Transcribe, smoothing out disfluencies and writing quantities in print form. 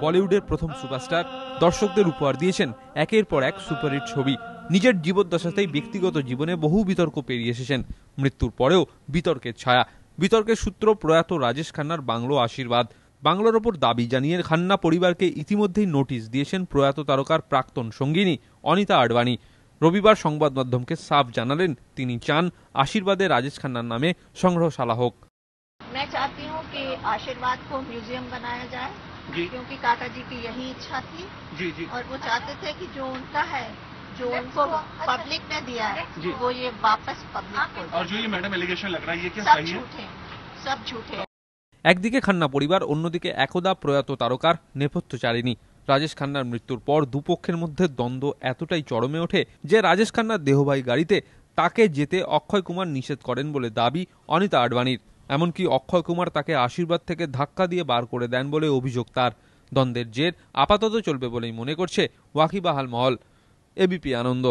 বলিউডের প্রথম সুপারস্টার দর্শকদের উপহার দিয়েছেন একের পর এক সুপারহিট ছবি। নিজের জীবদ্দশাতেই ব্যক্তিগত জীবনে বহু বিতর্ক পেরিয়ে এসেছেন। মৃত্যুর পরেও বিতর্কের ছায়া। বিতর্কের সূত্র প্রয়াত রাজেশ খান্নার বাংলো আশীর্বাদ। বাংলোর ওপর দাবি জানিয়ে খান্না পরিবারকে ইতিমধ্যেই নোটিশ দিয়েছেন প্রয়াত তারকার প্রাক্তন সঙ্গিনী অনিতা আডবাণী। রবিবার সংবাদ মাধ্যমকে সাফ জানালেন তিনি চান আশীর্বাদে রাজেশ খান্নার নামে সংগ্রহশালা হোক। मैं चाहती हूँ कि आशीर्वाद को म्यूजियम बनाया जाए क्योंकि काका जी की यही इच्छा थी जी। और वो चाहते थे कि जो उनका है, जो उनको पब्लिक ने दिया है वो ये वापस पब्लिक को। और जो ये मैडम एलिगेशन लग रहा है ये क्या सही है? सब झूठे। একদিকে খান্না পরিবার, অন্যদিকে একদা প্রয়াত তারকার নেপথ্যচারিণী। রাজেশ খান্নার মৃত্যুর পর দুপক্ষের মধ্যে দ্বন্দ্ব এতটাই চরমে ওঠে যে রাজেশ খান্নার দেহবাহী গাড়িতে তাকে যেতে অক্ষয় কুমার নিষেধ করেন বলে দাবি অনিতা আডবাণীর। এমনকি অক্ষয় কুমার তাকে আশীর্বাদ থেকে ধাক্কা দিয়ে বার করে দেন বলে অভিযোগ তার। দ্বন্দ্বের জের আপাতত চলবে বলেই মনে করছে ওয়াকিবহাল মহল। এবিপি আনন্দ।